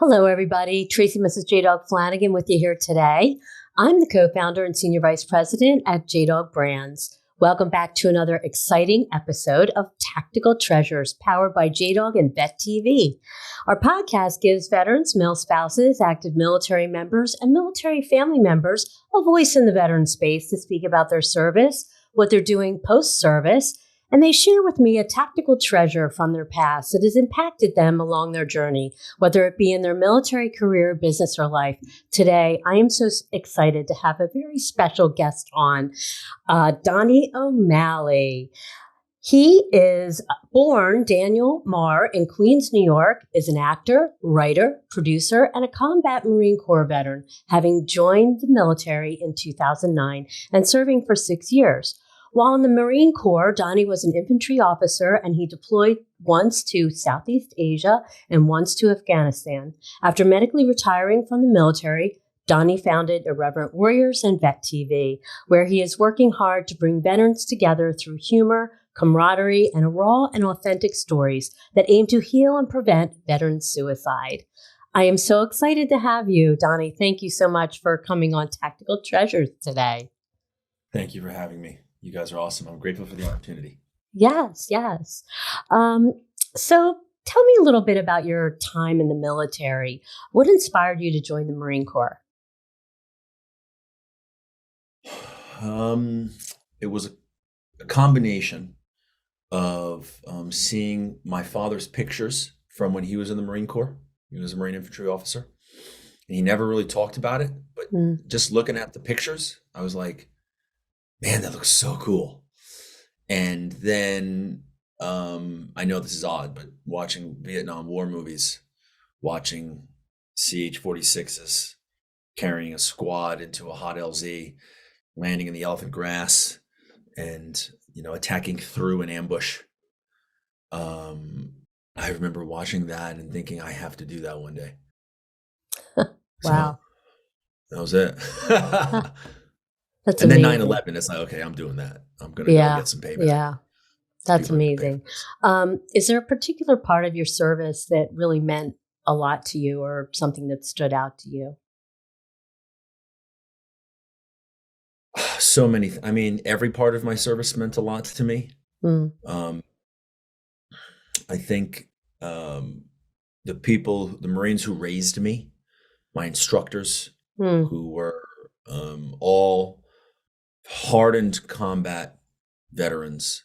Hello, everybody. Tracy, Mrs. JDog Flanagan with you here today. I'm the co-founder and senior vice president at JDog Brands. Welcome back to another exciting episode of Tactical Treasures, powered by JDog and Vet TV. Our podcast gives veterans, male spouses, active military members, and military family members a voice in the veteran space to speak about their service, what they're doing post-service, and they share with me a tactical treasure from their past that has impacted them along their journey, whether it be in their military career, business, or life. Today, I am so excited to have a very special guest on, Donny O'Malley. He is born Daniel Marr in Queens, New York, is an actor, writer, producer, and a combat Marine Corps veteran, having joined the military in 2009 and serving for 6 years. While in the Marine Corps, Donny was an infantry officer and he deployed once to Southeast Asia and once to Afghanistan. After medically retiring from the military, Donny founded Irreverent Warriors and Vet TV, where he is working hard to bring veterans together through humor, camaraderie, and raw and authentic stories that aim to heal and prevent veteran suicide. I am so excited to have you, Donny. Thank you so much for coming on Tactical Treasures today. Thank you for having me. You guys are awesome. I'm grateful for the opportunity. Yes. So tell me a little bit about your time in the military. What inspired you to join the Marine Corps? It was a combination of seeing my father's pictures from when he was in the Marine Corps. He was a Marine infantry officer. And he never really talked about it, but just looking at the pictures, I was like, man, that looks so cool. And then I know this is odd, but watching Vietnam War movies, watching CH-46s carrying a squad into a hot LZ, landing in the elephant grass, and attacking through an ambush. I remember watching that and thinking, I have to do that one day. Wow. So that was it. That's and amazing. Then 9/11, it's like, okay, I'm doing that. I'm going to go get some payback. Yeah, that's amazing. Is there a particular part of your service that really meant a lot to you or something that stood out to you? So many. Every part of my service meant a lot to me. I think the Marines who raised me, my instructors, who were all hardened combat veterans,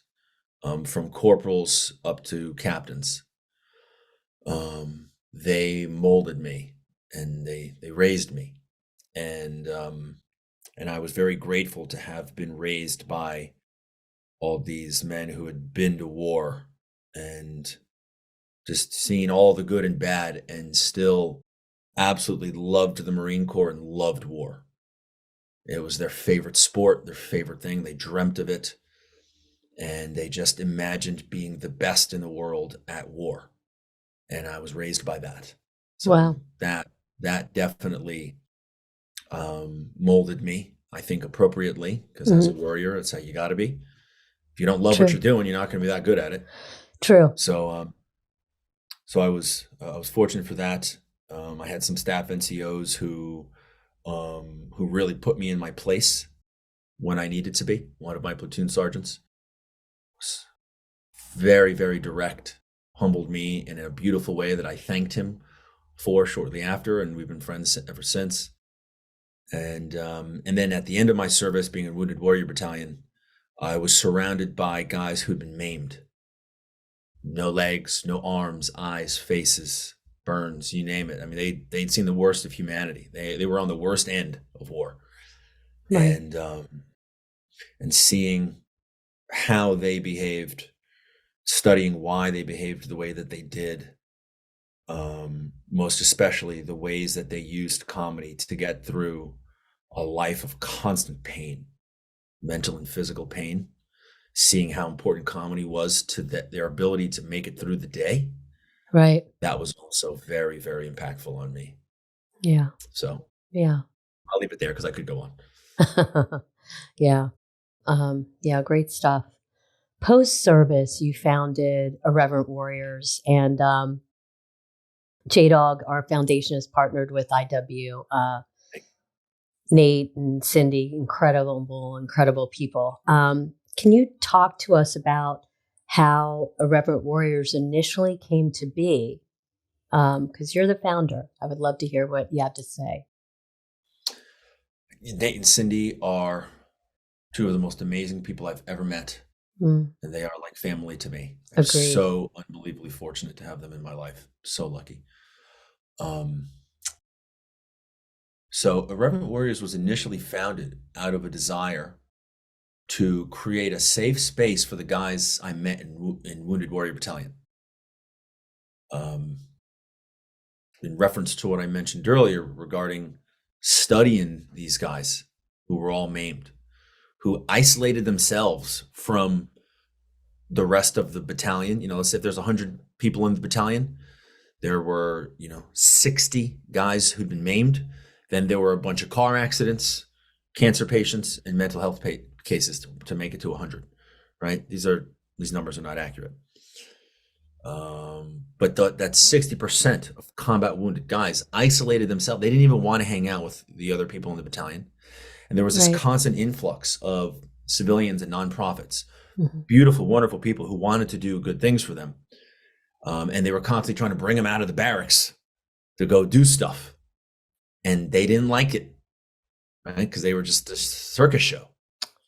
from corporals up to captains. They molded me and they raised me, and I was very grateful to have been raised by all these men who had been to war and just seen all the good and bad and still absolutely loved the Marine Corps and loved war. It was their favorite sport, their favorite thing. They dreamt of it, and they just imagined being the best in the world at war. And I was raised by that. So wow. That definitely molded me, I think, appropriately, because as a warrior, it's how you got to be. If you don't love what you're doing, you're not going to be that good at it. True. So I was fortunate for that. I had some staff NCOs who really put me in my place when I needed to be. One of my platoon sergeants was very, very direct, humbled me in a beautiful way that I thanked him for shortly after, and we've been friends ever since. And then at the end of my service, being in Wounded Warrior Battalion, I was surrounded by guys who had been maimed. No legs, no arms, eyes, faces, burns, you name it. They'd seen the worst of humanity. They were on the worst end of war. Right. And seeing how they behaved, studying why they behaved the way that they did, most especially the ways that they used comedy to get through a life of constant pain, mental and physical pain, seeing how important comedy was to their ability to make it through the day. Right. That was also very, very impactful on me. Yeah. So yeah, I'll leave it there because I could go on. Yeah. Great stuff. Post-service, you founded Irreverent Warriors, and JDog, our foundation, is partnered with IW. Nate and Cindy, incredible people. Can you talk to us about how Irreverent Warriors initially came to be? Because you're the founder. I would love to hear what you have to say. Nate and Cindy are two of the most amazing people I've ever met. And they are like family to me. I'm Agreed. so unbelievably fortunate to have them in my life. So lucky. So Irreverent Warriors was initially founded out of a desire to create a safe space for the guys I met in Wounded Warrior Battalion. In reference to what I mentioned earlier regarding studying these guys who were all maimed, who isolated themselves from the rest of the battalion. Let's say if there's 100 people in the battalion, there were, 60 guys who'd been maimed. Then there were a bunch of car accidents, cancer patients, and mental health cases to make it to 100, right? These numbers are not accurate. But that 60% of combat wounded guys isolated themselves. They didn't even want to hang out with the other people in the battalion. And there was this constant influx of civilians and nonprofits, beautiful, wonderful people who wanted to do good things for them. And they were constantly trying to bring them out of the barracks to go do stuff. And they didn't like it, right? Because they were just a circus show.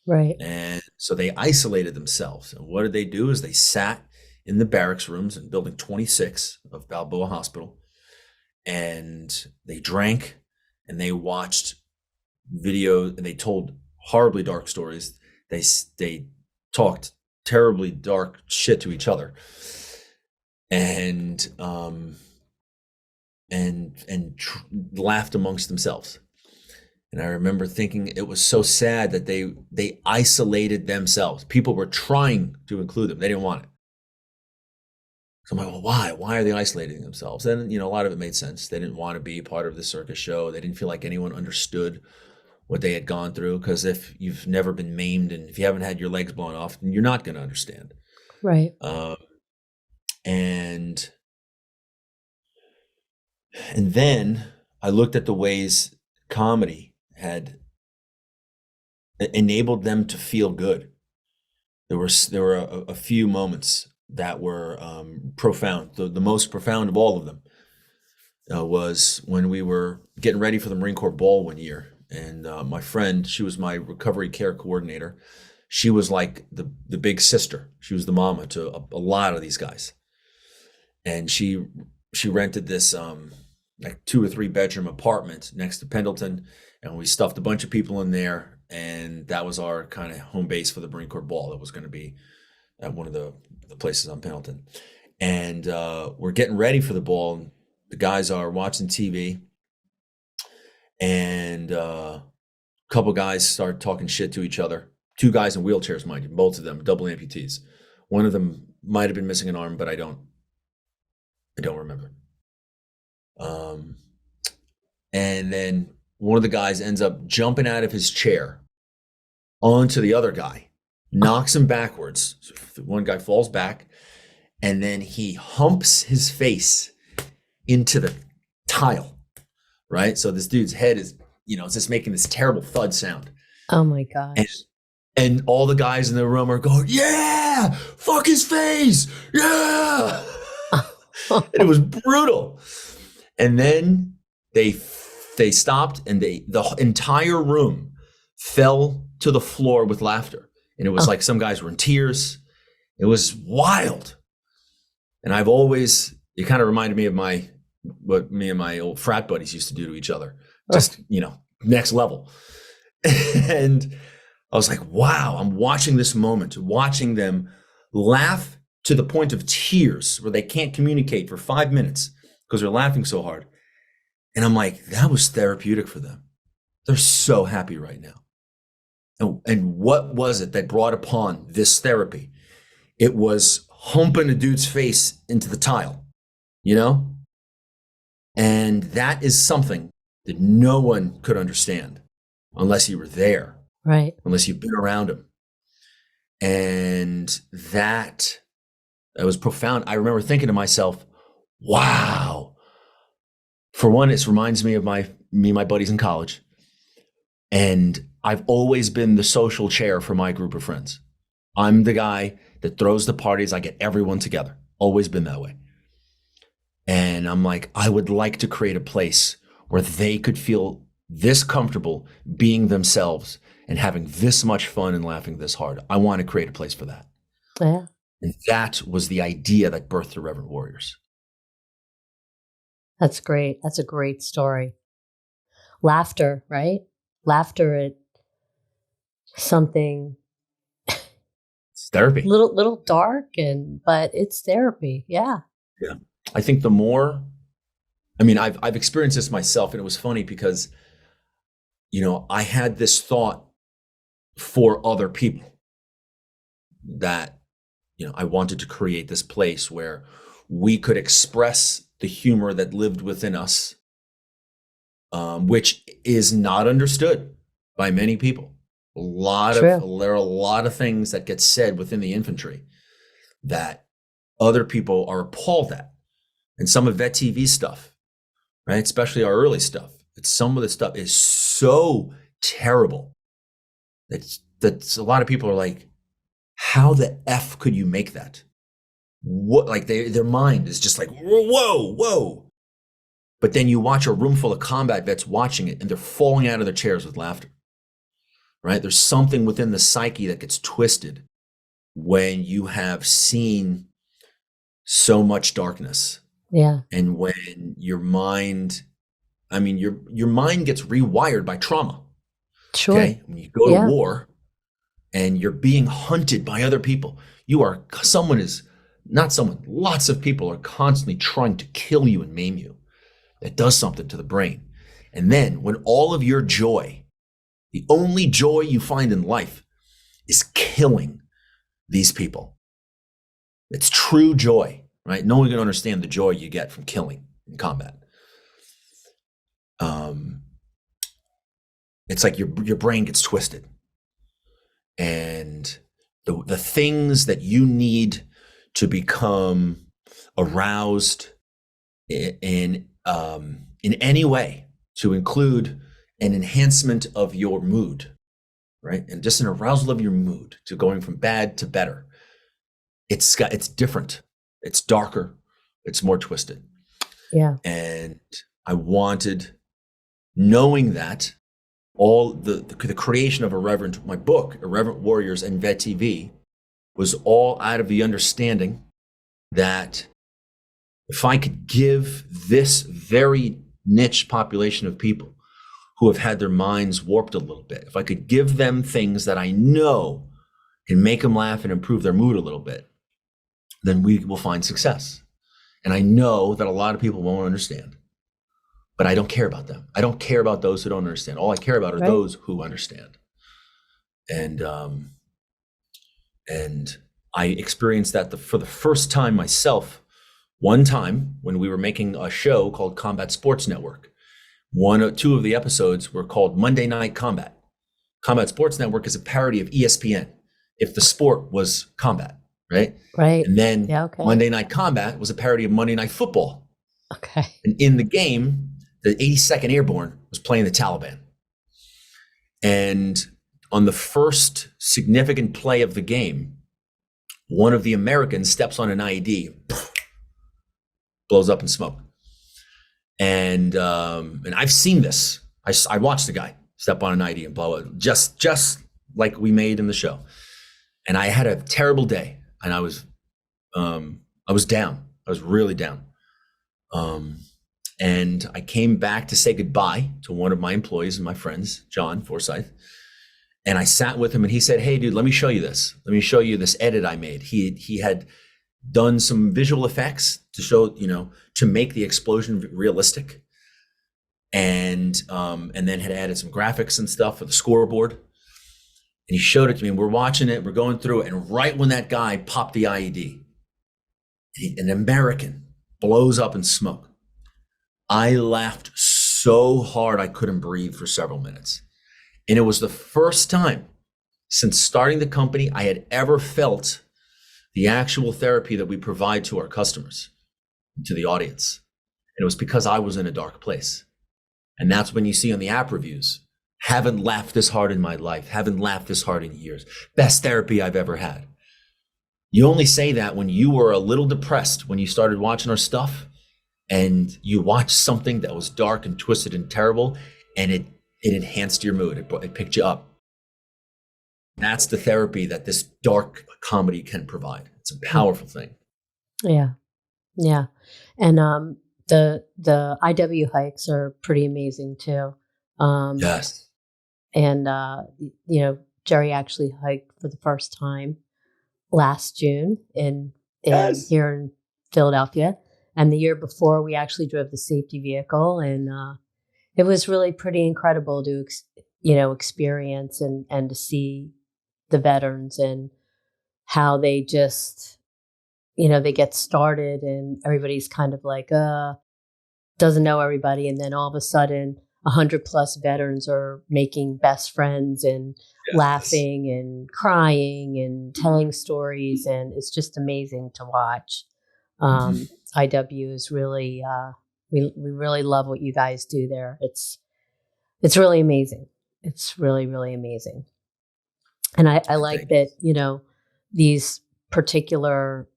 Right. And so they isolated themselves. And what did they do is they sat in the barracks rooms in building 26 of Balboa Hospital. And they drank and they watched videos and they told horribly dark stories. They talked terribly dark shit to each other. And laughed amongst themselves. And I remember thinking it was so sad that they isolated themselves. People were trying to include them. They didn't want it. So I'm like, well, why? Why are they isolating themselves? And, a lot of it made sense. They didn't want to be part of the circus show. They didn't feel like anyone understood what they had gone through. Because if you've never been maimed and if you haven't had your legs blown off, then you're not going to understand. Right. And then I looked at the ways comedy had enabled them to feel good. There were a few moments that were profound. The most profound of all of them was when we were getting ready for the Marine Corps Ball one year. And my friend, she was my recovery care coordinator. She was like the big sister. She was the mama to a lot of these guys. And she rented this like 2 or 3 bedroom apartment next to Pendleton, and we stuffed a bunch of people in there, and that was our kind of home base for the Marine Corps Ball. That was going to be at one of the places on Pendleton. And we're getting ready for the ball, and the guys are watching TV, and a couple guys start talking shit to each other. 2 guys in wheelchairs, mind you, both of them double amputees. One of them might have been missing an arm, but I don't remember. And then one of the guys ends up jumping out of his chair onto the other guy, knocks him backwards. So one guy falls back, and then he humps his face into the tile, right? So this dude's head is, it's just making this terrible thud sound. Oh my gosh. And all the guys in the room are going, yeah, fuck his face. Yeah. And it was brutal. And then they stopped, and the entire room fell to the floor with laughter. And it was like some guys were in tears. It was wild. And it kind of reminded me of what me and my old frat buddies used to do to each other. Just, next level. And I was like, wow, I'm watching this moment, watching them laugh to the point of tears where they can't communicate for 5 minutes because they're laughing so hard. And I'm like, that was therapeutic for them. They're so happy right now. And what was it that brought upon this therapy? It was humping a dude's face into the tile, And that is something that no one could understand unless you were there. Right. Unless you've been around him. And that was profound. I remember thinking to myself, wow, For one, it reminds me of me and my buddies in college. And I've always been the social chair for my group of friends. I'm the guy that throws the parties. I get everyone together. Always been that way. And I'm like, I would like to create a place where they could feel this comfortable being themselves and having this much fun and laughing this hard. I want to create a place for that. Yeah. And that was the idea that birthed Irreverent Warriors. That's great. That's a great story. Laughter, right? Laughter at something It's therapy. Little dark, but it's therapy. Yeah. Yeah. I think the more, I mean, I've experienced this myself, and it was funny because, I had this thought for other people that, I wanted to create this place where we could express the humor that lived within us, which is not understood by many people. There are a lot of things that get said within the infantry that other people are appalled at. And some of Vet TV stuff, right? Especially our early stuff. Some of the stuff is so terrible that a lot of people are like, how the F could you make that? What, like their mind is just like, whoa. But then you watch a room full of combat vets watching it and they're falling out of their chairs with laughter, right? There's something within the psyche that gets twisted when you have seen so much darkness. Yeah. And when your mind gets rewired by trauma. Sure. Okay. When you go to war and you're being hunted by other people, lots of people are constantly trying to kill you and maim you. That does something to the brain. And then when all of your joy, the only joy you find in life is killing these people. It's true joy, right? No one can understand the joy you get from killing in combat. It's like your brain gets twisted. And the things that you need to become aroused in any way, to include an enhancement of your mood, right? And just an arousal of your mood to going from bad to better. It's different. It's darker. It's more twisted. Yeah. And I wanted, knowing that all the creation of my book, Irreverent Warriors and Vet TV, was all out of the understanding that if I could give this very niche population of people who have had their minds warped a little bit, if I could give them things that I know can make them laugh and improve their mood a little bit, then we will find success. And I know that a lot of people won't understand, but I don't care about them. I don't care about those who don't understand. All I care about are those who understand. And I experienced that for the first time myself, one time when we were making a show called Combat Sports Network. Two of the episodes were called Monday Night Combat. Combat Sports Network is a parody of ESPN if the sport was combat, right? Right. And then Monday Night Combat was a parody of Monday Night Football. Okay. And in the game, the 82nd Airborne was playing the Taliban. And on the first significant play of the game, one of the Americans steps on an IED, blows up in smoke. And I've seen this. I watched the guy step on an IED and blow it, just like we made in the show. And I had a terrible day, and I was down. I was really down. And I came back to say goodbye to one of my employees and my friends, John Forsyth. And I sat with him and he said, "Hey dude, let me show you this. Let me show you this edit I made." He had done some visual effects to show, to make the explosion realistic. And then had added some graphics and stuff for the scoreboard. And he showed it to me, and we're watching it, we're going through it. And right when that guy popped the IED, an American blows up in smoke. I laughed so hard I couldn't breathe for several minutes. And it was the first time since starting the company I had ever felt the actual therapy that we provide to our customers, to the audience. And it was because I was in a dark place. And that's when you see on the app reviews, haven't laughed this hard in my life, haven't laughed this hard in years, best therapy I've ever had. You only say that when you were a little depressed, when you started watching our stuff and you watched something that was dark and twisted and terrible, and it enhanced your mood. It picked you up. That's the therapy that this dark comedy can provide. It's a powerful thing. Yeah. Yeah. And the IW hikes are pretty amazing too. Yes. And Jerry actually hiked for the first time last June in here in Philadelphia. And the year before, we actually drove the safety vehicle, and it was really pretty incredible to experience and to see the veterans and how they just they get started, and everybody's kind of like doesn't know everybody, and then all of a sudden 100+ veterans are making best friends and laughing and crying and telling stories, and it's just amazing to watch. IW is really we really love what you guys do there. It's really amazing. It's really, really amazing. And I like that, these particular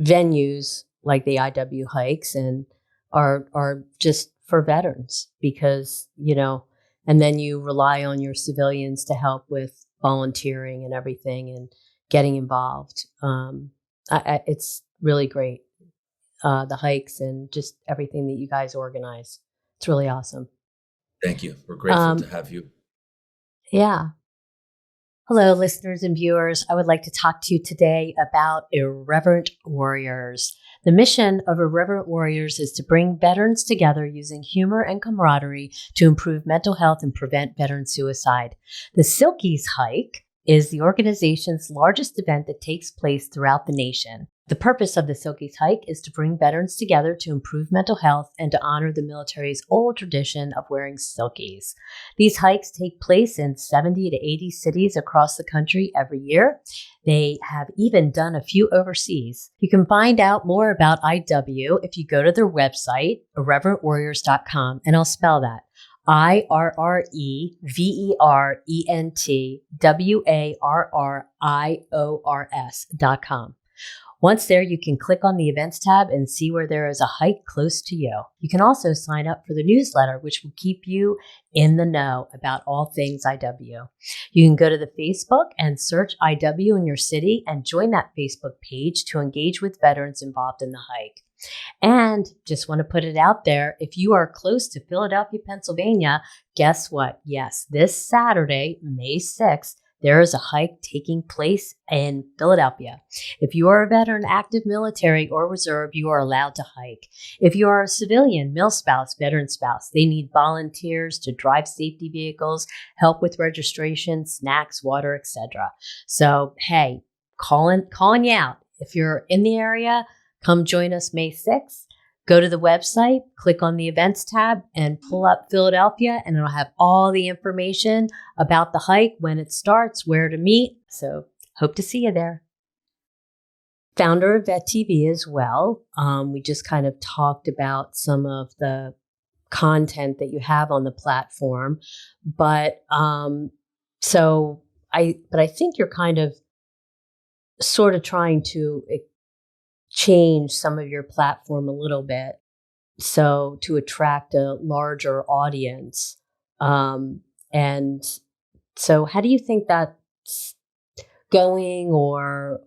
venues like the IW hikes and are just for veterans because, and then you rely on your civilians to help with volunteering and everything and getting involved. It's really great. The hikes and just everything that you guys organize. It's really awesome. Thank you. We're grateful to have you. Yeah. Hello, listeners and viewers. I would like to talk to you today about Irreverent Warriors. The mission of Irreverent Warriors is to bring veterans together using humor and camaraderie to improve mental health and prevent veteran suicide. The Silkies Hike is the organization's largest event that takes place throughout the nation. The purpose of the Silkies Hike is to bring veterans together to improve mental health and to honor the military's old tradition of wearing silkies. These hikes take place in 70 to 80 cities across the country every year. They have even done a few overseas. You can find out more about IW if you go to their website, irreverentwarriors.com, and I'll spell that. IRREVERentWarriors.com. Once there, you can click on the events tab and see where there is a hike close to you. You can also sign up for the newsletter, which will keep you in the know about all things IW. You can go to the Facebook and search IW in your city and join that Facebook page to engage with veterans involved in the hike. And just want to put it out there, if you are close to Philadelphia, Pennsylvania, guess what? Yes, this Saturday, May 6th, there is a hike taking place in Philadelphia. If you are a veteran, active military, or reserve, you are allowed to hike. If you are a civilian, mil spouse, veteran spouse, they need volunteers to drive safety vehicles, help with registration, snacks, water, etc. So, hey, calling you out. If you're in the area, come join us May 6th. Go to the website, click on the events tab, and pull up Philadelphia, and it'll have all the information about the hike, when it starts, where to meet. So hope to see you there. Founder of Vet TV as well. We just kind of talked about some of the content that you have on the platform, but I think you're kind of sort of trying to change some of your platform a little bit so to attract a larger audience. And so how do you think that's going, or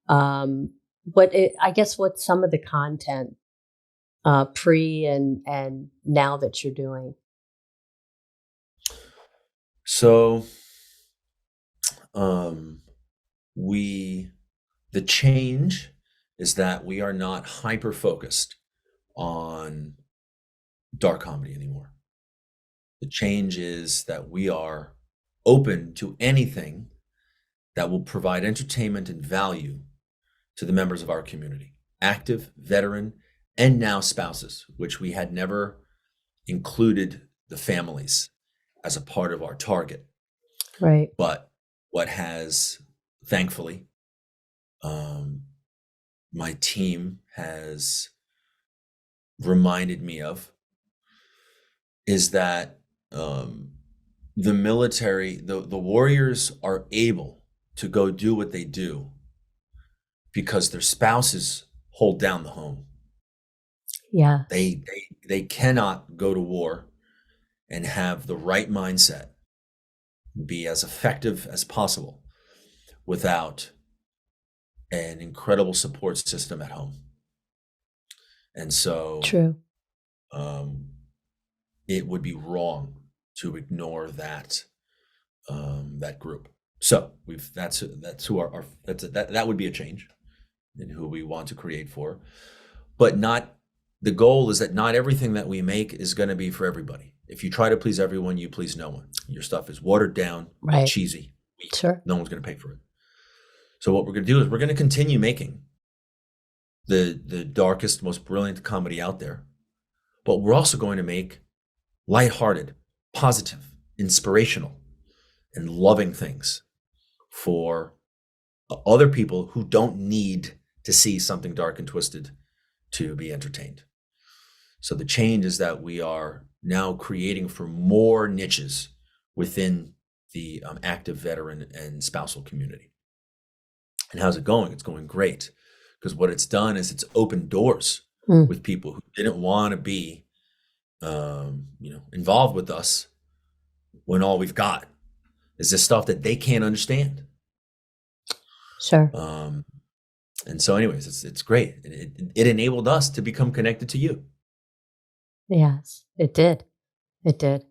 what's some of the content pre and now that you're doing? So the change is that we are not hyper-focused on dark comedy anymore. The change is that we are open to anything that will provide entertainment and value to the members of our community, active, veteran, and now spouses, which we had never included the families as a part of our target. Right. But what has, thankfully, my team has reminded me of is that the military, the warriors are able to go do what they do because their spouses hold down the home. Yeah. They cannot go to war and have the right mindset, be as effective as possible without an incredible support system at home. And so True. It would be wrong to ignore that that group. So that's who that would be a change in who we want to create for. But not the goal is that not everything that we make is going to be for everybody. If you try to please everyone, you please no one. Your stuff is watered down, Right. cheesy, weak. Sure. No one's going to pay for it. So what we're going to do is we're going to continue making the darkest, most brilliant comedy out there, but we're also going to make lighthearted, positive, inspirational, and loving things for other people who don't need to see something dark and twisted to be entertained. So the change is that we are now creating for more niches within the active veteran and spousal community. And how's it going? It's going great, because what it's done is it's opened doors with people who didn't want to be involved with us when all we've got is this stuff that they can't understand. Sure. And so anyways, it's great. It enabled us to become connected to you. Yes, it did. It did.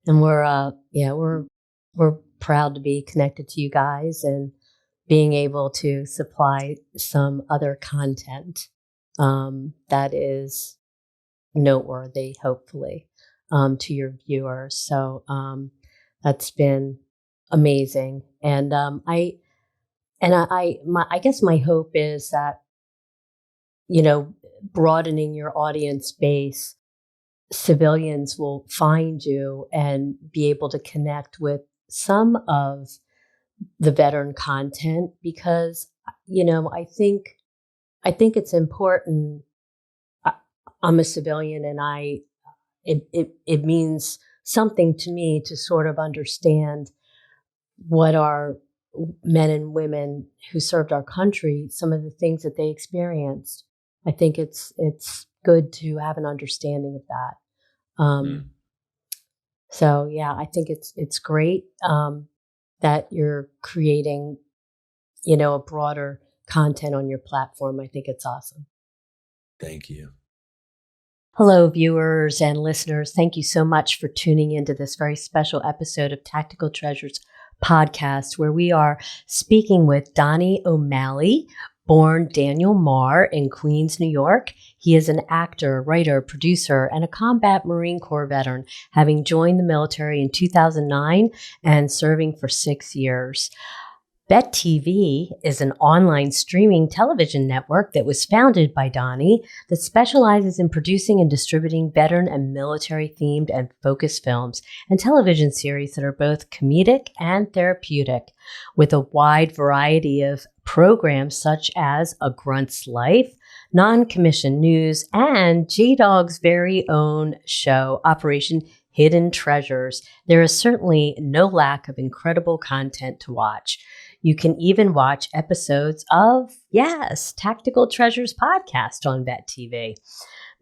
And we're proud to be connected to you guys and being able to supply some other content that is noteworthy, hopefully, to your viewers. So that's been amazing. And I guess my hope is that, broadening your audience base, civilians will find you and be able to connect with some of the veteran content, because, I think it's important. I'm a civilian, and it means something to me to sort of understand what our men and women who served our country, some of the things that they experienced. I think it's good to have an understanding of that. So yeah, I think it's great that you're creating, a broader content on your platform. I think it's awesome. Thank you. Hello, viewers and listeners. Thank you so much for tuning into this very special episode of Tactical Treasures podcast, where we are speaking with Donny O'Malley, born Daniel Marr in Queens, New York. He is an actor, writer, producer, and a combat Marine Corps veteran, having joined the military in 2009 and serving for 6 years. Bet TV is an online streaming television network that was founded by Donny that specializes in producing and distributing veteran and military-themed and focused films and television series that are both comedic and therapeutic, with a wide variety of programs such as A Grunt's Life, non-commissioned news, and JDog's very own show, Operation Hidden Treasures. There is certainly no lack of incredible content to watch. You can even watch episodes of, Tactical Treasures podcast on Bet TV.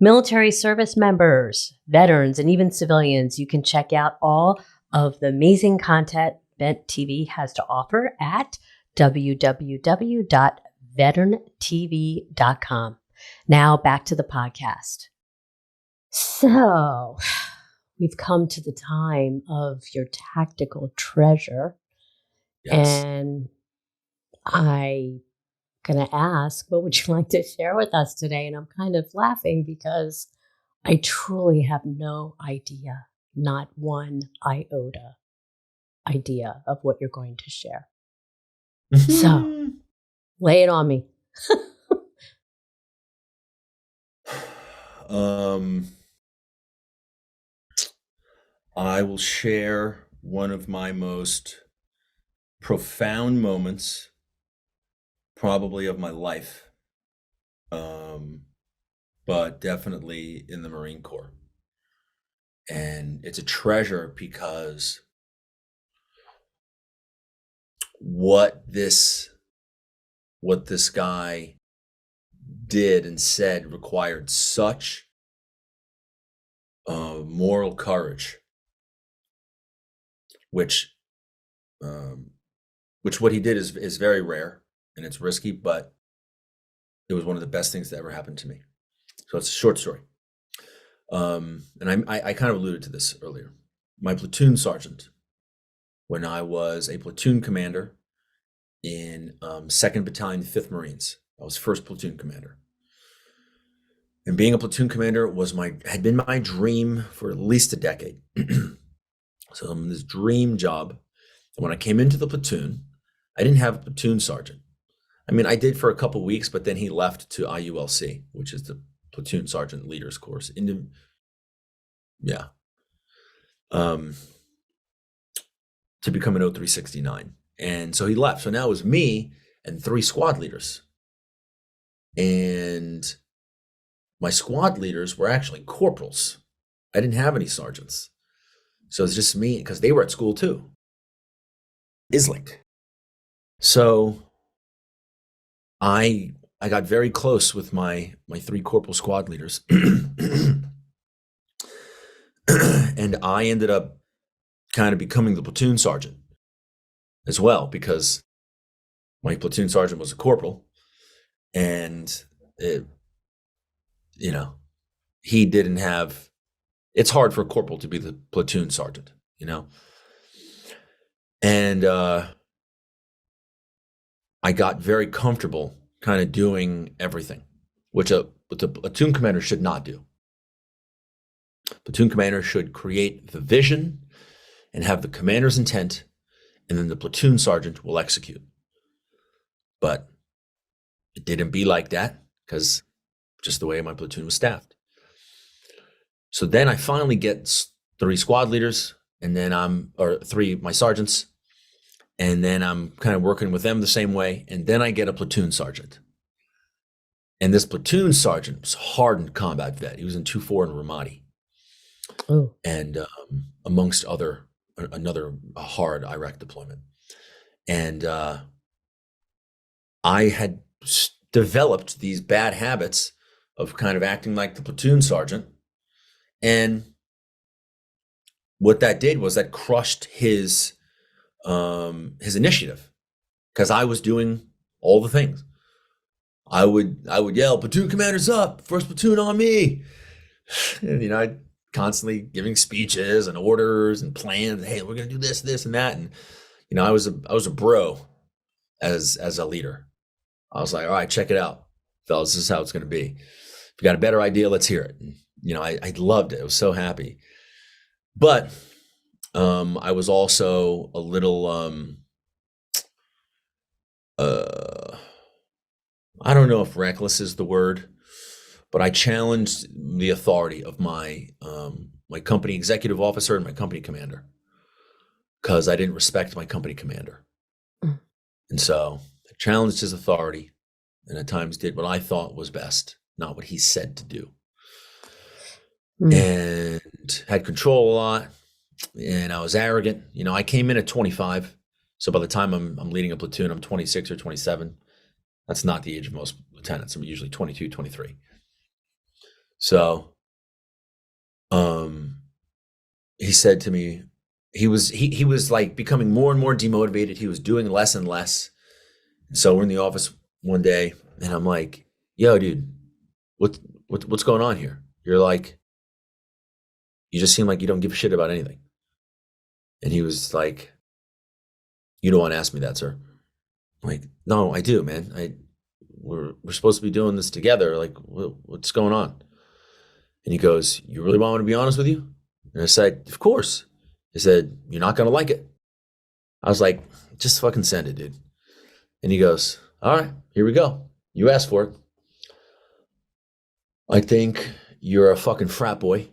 Military service members, veterans, and even civilians, you can check out all of the amazing content Bet TV has to offer at www.veterantv.com. Now back to the podcast. So we've come to the time of your tactical treasure. Yes. And I'm going to ask, what would you like to share with us today? And I'm kind of laughing because I truly have no idea, not one iota idea of what you're going to share. So lay it on me. I will share one of my most profound moments, probably of my life, but definitely in the Marine Corps. And it's a treasure because what this guy did and said required such moral courage, which what he did is very rare and it's risky, but it was one of the best things that ever happened to me. So it's a short story. And I kind of alluded to this earlier. My platoon sergeant, when I was a platoon commander in 2nd Battalion, 5th Marines, I was 1st platoon commander. And being a platoon commander had been my dream for at least a decade. So I'm in this dream job. And when I came into the platoon, I didn't have a platoon sergeant. I mean, I did for a couple of weeks, but then he left to IULC, which is the platoon sergeant leaders course. To become an 0369. And so he left. So now it was me and 3 squad leaders. And my squad leaders were actually corporals. I didn't have any sergeants. So it's just me, because they were at school too. Islington. So I got very close with my 3 corporal squad leaders. And I ended up kind of becoming the platoon sergeant as well, because my platoon sergeant was a corporal, and he didn't have, it's hard for a corporal to be the platoon sergeant, and I got very comfortable kind of doing everything, which a platoon commander should not do. Platoon commander should create the vision and have the commander's intent, and then the platoon sergeant will execute. But it didn't be like that, because just the way my platoon was staffed. So then I finally get 3 squad leaders, and then my sergeants, and then I'm kind of working with them the same way, and then I get a platoon sergeant. And this platoon sergeant was a hardened combat vet. He was in 2-4 in Ramadi. Oh. And amongst another hard Iraq deployment. And I had developed these bad habits of kind of acting like the platoon sergeant. And what that did was that crushed his initiative, because I was doing all the things. I would yell, "Platoon commander's up, first platoon on me." And I'd constantly giving speeches and orders and plans. Hey, we're gonna do this, this, and that. And I was a bro as a leader. I was like, all right, check it out, fellas. This is how it's gonna be. If you got a better idea, let's hear it. And, I loved it. I was so happy. But I was also a little I don't know if reckless is the word, but I challenged the authority of my my company executive officer and my company commander, because I didn't respect my company commander. And so I challenged his authority, and at times did what I thought was best, not what he said to do. And had control a lot, and I was arrogant. I came in at 25. So by the time I'm leading a platoon, I'm 26 or 27. That's not the age of most lieutenants. I'm usually 22, 23. So he said to me, he was like becoming more and more demotivated. He was doing less and less. So we're in the office one day, and I'm like, "Yo, dude, what's going on here? You just seem like you don't give a shit about anything." And he was like, "You don't want to ask me that, sir." I'm like, "No, I do, man. We're supposed to be doing this together. Like, what's going on?" And he goes, "You really want me to be honest with you?" And I said, "Of course." He said, "You're not going to like it." I was like, "Just fucking send it, dude." And he goes, "All right, here we go. You asked for it. I think you're a fucking frat boy.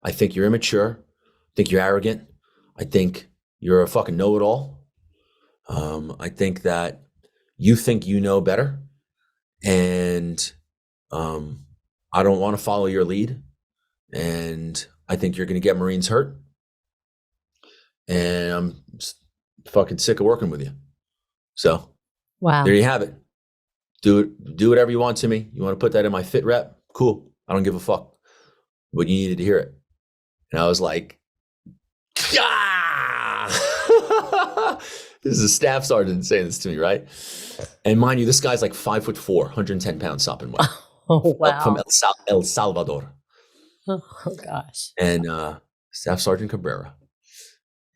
I think you're immature. I think you're arrogant. I think you're a fucking know-it-all. I think that you think you know better. And I don't want to follow your lead, and I think you're going to get Marines hurt, and I'm fucking sick of working with you. So Wow. there you have it. Do whatever you want to me. You want to put that in my fit rep? Cool. I don't give a fuck. But you needed to hear it. And I was like, ah! This is a staff sergeant saying this to me, right? And mind you, this guy's like 5'4", 110 pounds sopping wet. Oh, wow. From El Salvador. Oh, gosh. And Staff Sergeant Cabrera.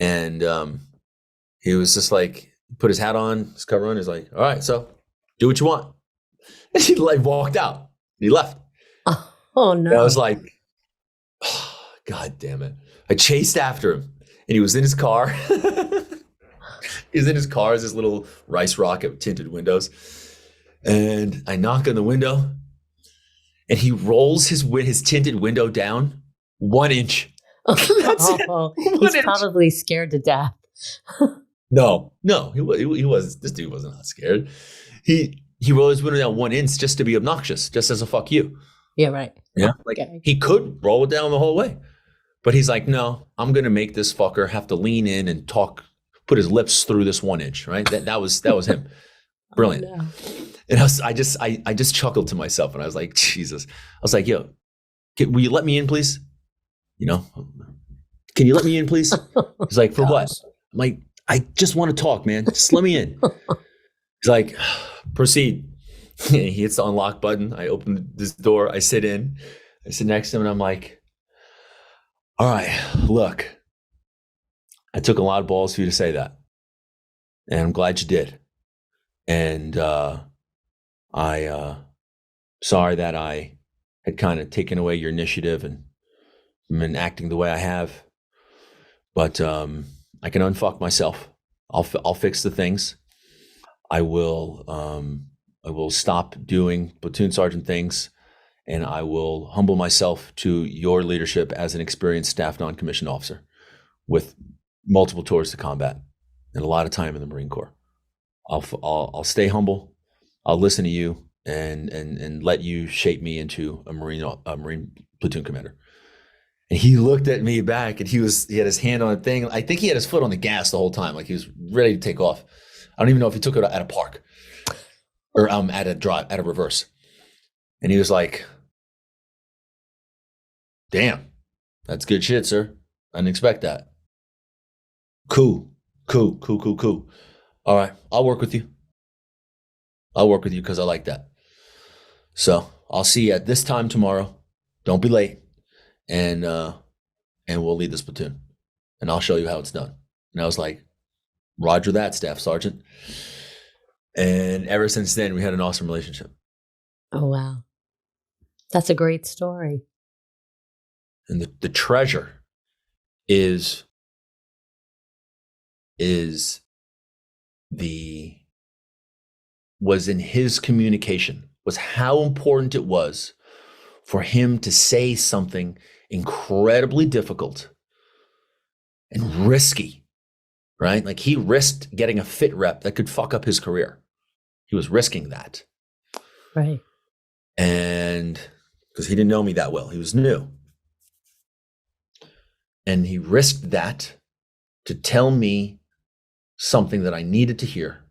And he was just like, put his hat on, his cover on. He's like, all right, so do what you want. And he like walked out. He left. Oh, no. And I was like, oh, God damn it. I chased after him, and he was in his car. He was in his car, as this little rice rocket with tinted windows. And I knock on the window, and he rolls his tinted window down 1 inch. He's probably scared to death. No, he was. This dude was not scared. He rolled his window down 1 inch just to be obnoxious, just as a fuck you. Yeah, right. Yeah, like he could roll it down the whole way, but he's like, no, I'm gonna make this fucker have to lean in and talk, put his lips through this 1 inch. Right? That was him. Brilliant. Oh, no. And I just chuckled to myself, and I was like, Jesus. I was like, yo, will you let me in, please? You know, can you let me in, please? He's like, for what? I'm like, I just want to talk, man. Just let me in. He's like, proceed. He hits the unlock button. I open this door. I sit in. I sit next to him, and I'm like, all right, look, I took a lot of balls for you to say that, and I'm glad you did. And sorry that I had kind of taken away your initiative and been acting the way I have. But I can unfuck myself. I'll fix the things. I will stop doing platoon sergeant things, and I will humble myself to your leadership as an experienced staff non-commissioned officer with multiple tours to combat and a lot of time in the Marine Corps. I'll stay humble. I'll listen to you and let you shape me into a Marine platoon commander. And he looked at me back, and he had his hand on a thing. I think he had his foot on the gas the whole time, like he was ready to take off. I don't even know if he took it at a park or at a reverse. And he was like, damn, that's good shit, sir. I didn't expect that. Cool. All right, I'll work with you. Because I like that. So I'll see you at this time tomorrow. Don't be late. And we'll lead this platoon. And I'll show you how it's done. And I was like, roger that, Staff Sergeant. And ever since then, we had an awesome relationship. Oh, wow. That's a great story. And the treasure was in his communication, was how important it was for him to say something incredibly difficult and risky, right? Like he risked getting a fit rep that could fuck up his career. He was risking that. Right. And because he didn't know me that well, he was new. And he risked that to tell me something that I needed to hear.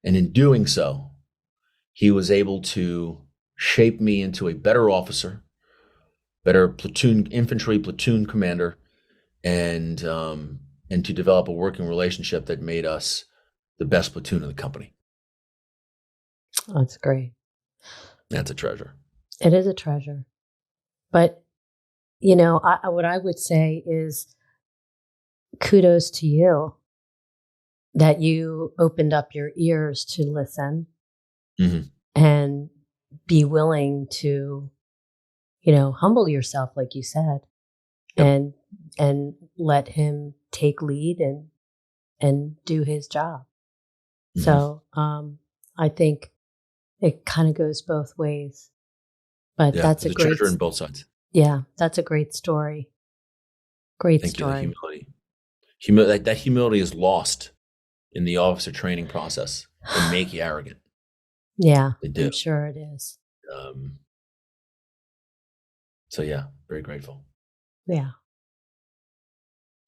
And in doing so, he was able to shape me into a better officer, better infantry platoon commander, and to develop a working relationship that made us the best platoon in the company. That's great. That's a treasure. It is a treasure. But, you know, what I would say is kudos to you that you opened up your ears to listen and be willing to, you know, humble yourself, like you said, and let him take lead and do his job. So I think it kind of goes both ways. But that's a great treasure on both sides. Yeah, that's a great story. Great story. You, humility. That humility is lost in the officer training process and make you arrogant. Yeah, they do. I'm sure it is. So yeah, very grateful. Yeah.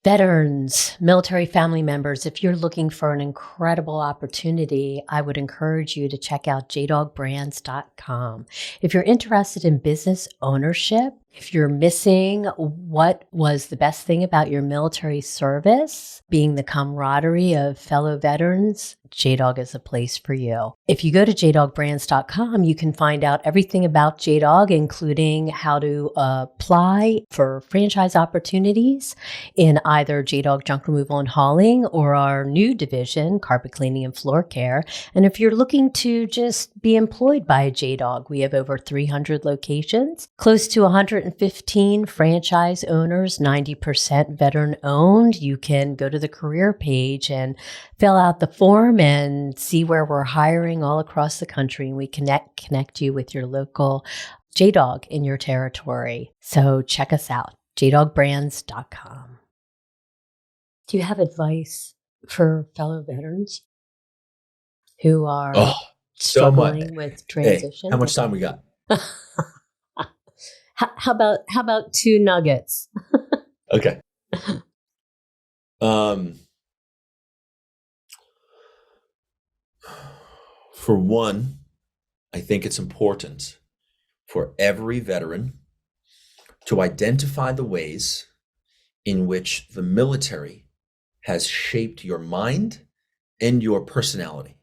Veterans, military family members, if you're looking for an incredible opportunity, I would encourage you to check out JDogBrands.com. If you're interested in business ownership, if you're missing what was the best thing about your military service, being the camaraderie of fellow veterans, JDog is a place for you. If you go to JDogBrands.com, you can find out everything about JDog, including how to apply for franchise opportunities in either JDog Junk Removal and Hauling or our new division, Carpet Cleaning and Floor Care. And if you're looking to just be employed by a JDog, we have over 300 locations, close to 115 franchise owners, 90% veteran owned. You can go to the career page and fill out the form and see where we're hiring all across the country. And we connect you with your local JDog in your territory. So check us out, JDogBrands.com. Do you have advice for fellow veterans who are struggling with transition? Hey, how much time we got? How about 2 nuggets? Okay. For one, I think it's important for every veteran to identify the ways in which the military has shaped your mind and your personality.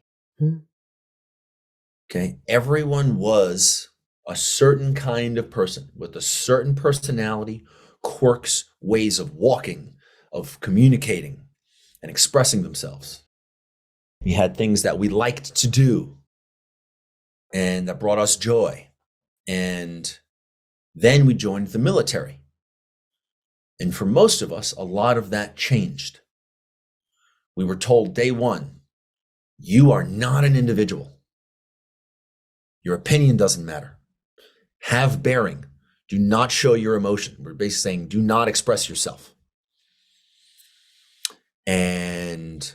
Okay. Everyone was a certain kind of person with a certain personality, quirks, ways of walking, of communicating and expressing themselves. We had things that we liked to do and that brought us joy. And then we joined the military. And for most of us, a lot of that changed. We were told day one, you are not an individual. Your opinion doesn't matter. Have bearing. Do not show your emotion. We're basically saying, do not express yourself. And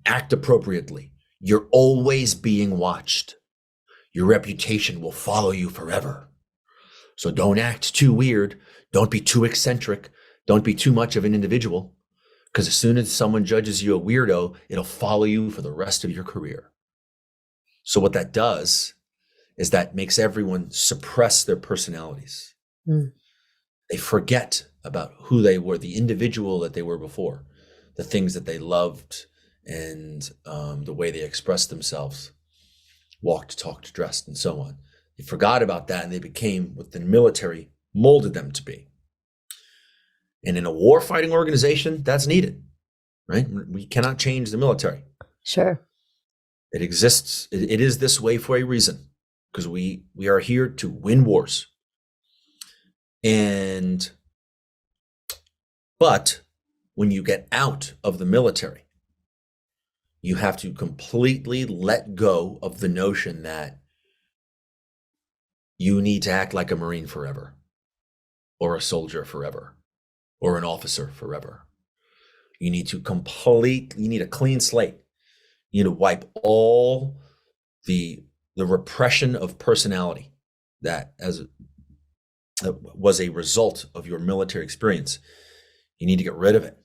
act appropriately. You're always being watched. Your reputation will follow you forever. So don't act too weird. Don't be too eccentric. Don't be too much of an individual. Because as soon as someone judges you a weirdo, it'll follow you for the rest of your career. So what that does is that makes everyone suppress their personalities. They forget about who they were, the individual that they were before, the things that they loved, and the way they expressed themselves, walked, talked, dressed, and so on. They forgot about that and they became what the military molded them to be. And in a war-fighting organization, that's needed, right? We cannot change the military. Sure. It exists. It is this way for a reason, because we are here to win wars. But when you get out of the military, you have to completely let go of the notion that you need to act like a Marine forever, or a soldier forever, or an officer forever. You need a clean slate. You need to wipe all the repression of personality that was a result of your military experience. You need to get rid of it.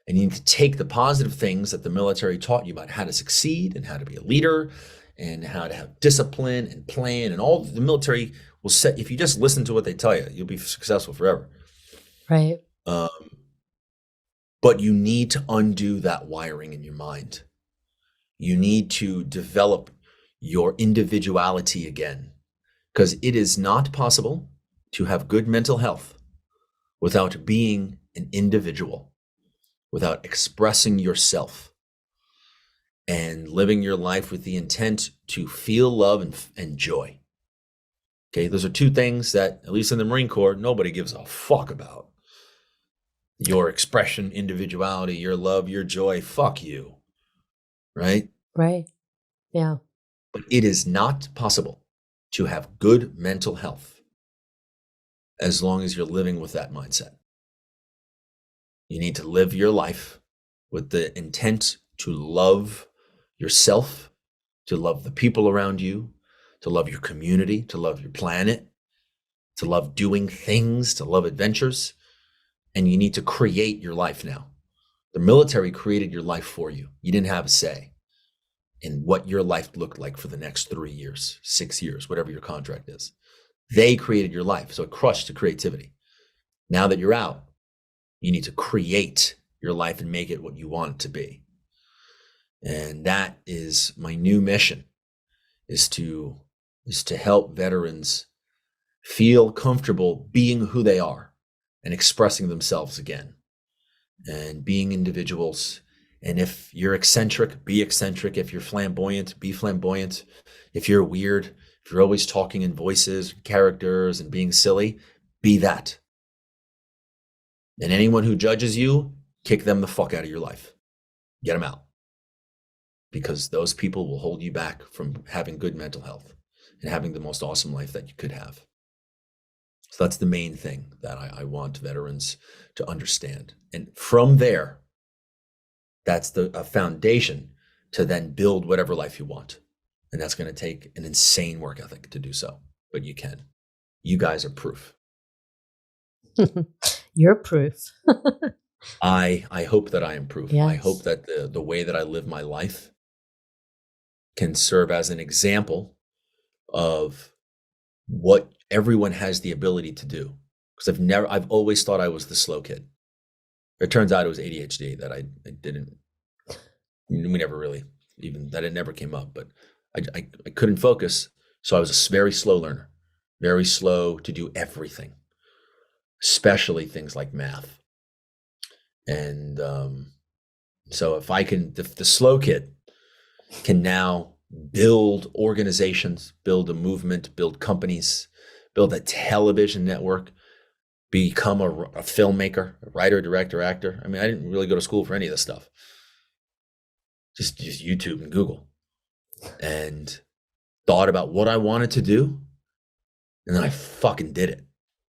And you need to take the positive things that the military taught you about how to succeed and how to be a leader and how to have discipline and plan, and all the military will set. If you just listen to what they tell you, you'll be successful forever. Right. But you need to undo that wiring in your mind. You need to develop your individuality again, because it is not possible to have good mental health without being an individual, without expressing yourself and living your life with the intent to feel love and joy. Okay, those are two things that, at least in the Marine Corps, nobody gives a fuck about. Your expression, individuality, your love, your joy, fuck you. Right? Right. Yeah. But it is not possible to have good mental health as long as you're living with that mindset. You need to live your life with the intent to love yourself, to love the people around you, to love your community, to love your planet, to love doing things, to love adventures, and you need to create your life now. The military created your life for you. You didn't have a say in what your life looked like for the next 3 years, 6 years, whatever your contract is. They created your life, so it crushed the creativity. Now that you're out, you need to create your life and make it what you want it to be. And that is my new mission, is to help veterans feel comfortable being who they are and expressing themselves again and being individuals. And if you're eccentric, be eccentric. If you're flamboyant, be flamboyant. If you're weird, if you're always talking in voices, characters, and being silly, be that. And anyone who judges you, kick them the fuck out of your life. Get them out. Because those people will hold you back from having good mental health and having the most awesome life that you could have. So that's the main thing that I want veterans to understand. And from there, that's a foundation to then build whatever life you want. And that's going to take an insane work ethic to do so. But you can. You guys are proof. You're proof. I hope that I am proof. Yes. I hope that the way that I live my life can serve as an example of what everyone has the ability to do. Because I've always thought I was the slow kid. It turns out it was ADHD that I didn't, we never really that it never came up, but I couldn't focus. So I was a very slow learner, very slow to do everything, especially things like math. And so if the slow kid can now build organizations, build a movement, build companies, build a television network, become a filmmaker, a writer, director, actor. I mean, I didn't really go to school for any of this stuff. Just YouTube and Google, and thought about what I wanted to do. And then I fucking did it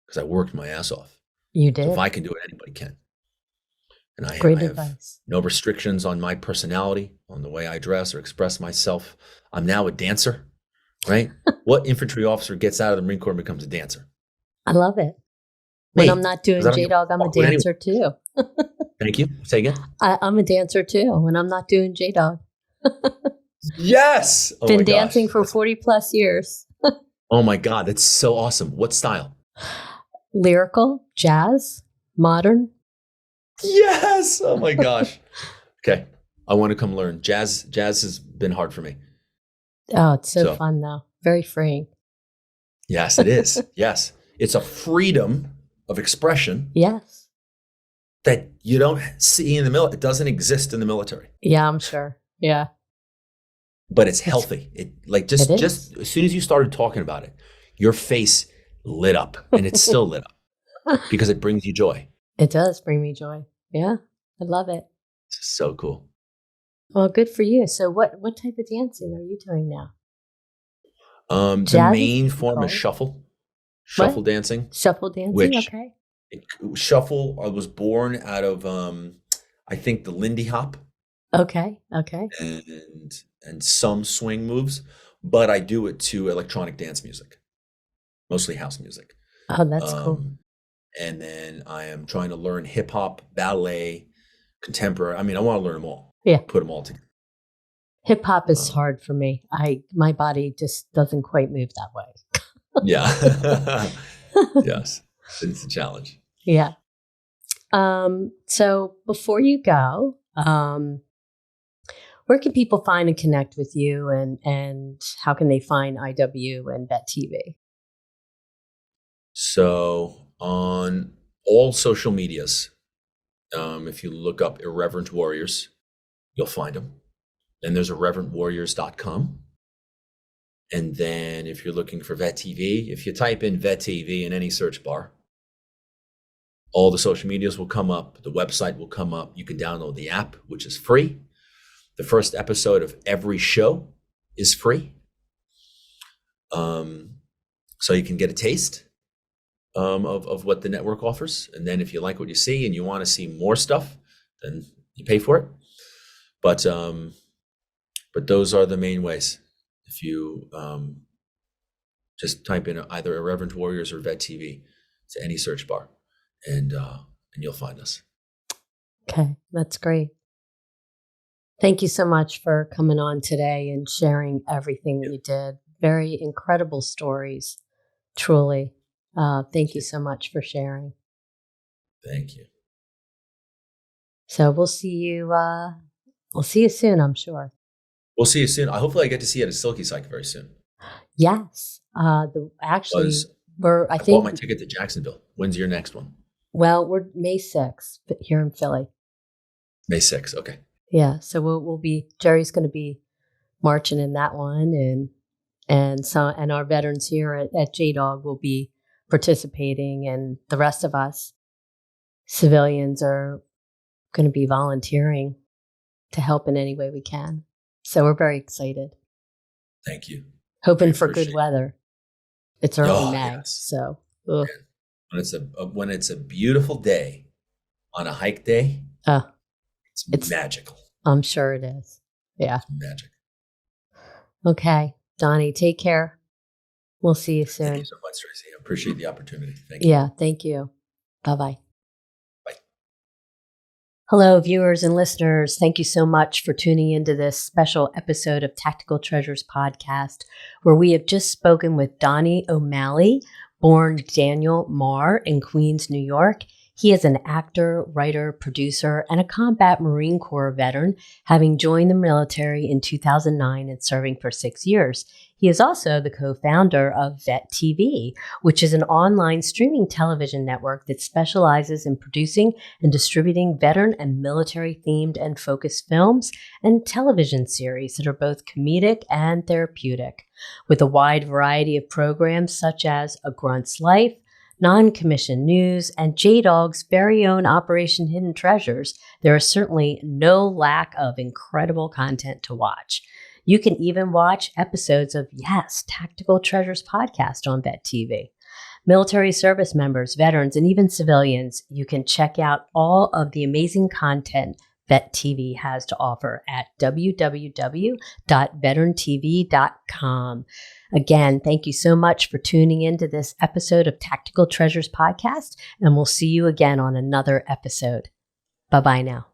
because I worked my ass off. You did. So if I can do it, anybody can. And I Great have advice. no restrictions on my personality, on the way I dress or express myself. I'm now a dancer, right? What infantry officer gets out of the Marine Corps and becomes a dancer? I love it. When I'm not doing JDog, I'm a dancer too. Thank you. Say again. I'm a dancer too when I'm not doing JDog. Yes. Oh Been dancing for 40 plus years. Oh my God. That's so awesome. What style? Lyrical, jazz, modern. Yes. Oh my gosh. Okay. I want to come learn. Jazz has been hard for me. Oh, it's so fun though. Very freeing. Yes, it is. Yes. It's a freedom of expression. Yes. That you don't see in the military. It doesn't exist in the military. Yeah, I'm sure. Yeah. But it's healthy. Just as soon as you started talking about it, your face lit up, and it's still lit up because it brings you joy. It does bring me joy. Yeah. I love it. It's so cool. Well, good for you. So what type of dancing are you doing now? The main form is shuffle. Shuffle dancing. Shuffle dancing, okay. Shuffle, I was born out of, I think, the Lindy Hop. Okay. And some swing moves, but I do it to electronic dance music, mostly house music. Oh, that's cool. And then I am trying to learn hip hop, ballet, contemporary. I mean, I want to learn them all. Yeah. Put them all together. Hip hop is hard for me. My body just doesn't quite move that way. Yeah. Yes. It's a challenge. Yeah. So before you go, where can people find and connect with you, and how can they find IW and Vet TV? So on all social medias, if you look up Irreverent Warriors, you'll find them. And there's irreverentwarriors.com. And then if you're looking for Vet TV, if you type in Vet TV in any search bar, all the social medias will come up. The website will come up. You can download the app, which is free. The first episode of every show is free. So you can get a taste of what the network offers. And then if you like what you see and you want to see more stuff, then you pay for it. But those are the main ways. If you Just type in either Irreverent Warriors or Vet TV to any search bar, and you'll find us. Okay, that's great. Thank you so much for coming on today and sharing everything that you did. Very incredible stories, truly. Thank you so much for sharing. Thank you. So we'll see you soon, I'm sure. We'll see you soon. Hopefully I get to see you at a Silky Psych very soon. Yes. I bought my ticket to Jacksonville. When's your next one? Well, we're May 6th here in Philly. May 6th. Okay. Yeah. So we'll be, Jerry's going to be marching in that one, and our veterans here at JDog will be participating, and the rest of us civilians are going to be volunteering to help in any way we can. So we're very excited. Thank you. Hoping for good weather. It's early May, yes. So when it's a beautiful day on a hike day, it's magical. I'm sure it is. Yeah. It's magic. Okay. Donny, take care. We'll see you soon. Thank you so much, Tracy. I appreciate the opportunity. Thank you. Yeah, thank you. Bye-bye. Bye. Hello, viewers and listeners. Thank you so much for tuning into this special episode of Tactical Treasures podcast, where we have just spoken with Donny O'Malley, born Daniel Marr in Queens, New York. He is an actor, writer, producer, and a combat Marine Corps veteran, having joined the military in 2009 and serving for 6 years. He is also the co-founder of Vet TV, which is an online streaming television network that specializes in producing and distributing veteran and military-themed and focused films and television series that are both comedic and therapeutic. With a wide variety of programs such as A Grunt's Life, non-commissioned news, and JDog's very own Operation Hidden Treasures, there is certainly no lack of incredible content to watch. You can even watch episodes of, Tactical Treasures podcast on Vet TV. Military service members, veterans, and even civilians, you can check out all of the amazing content Vet TV has to offer at www.veterantv.com. Again, thank you so much for tuning into this episode of Tactical Treasures podcast, and we'll see you again on another episode. Bye-bye now.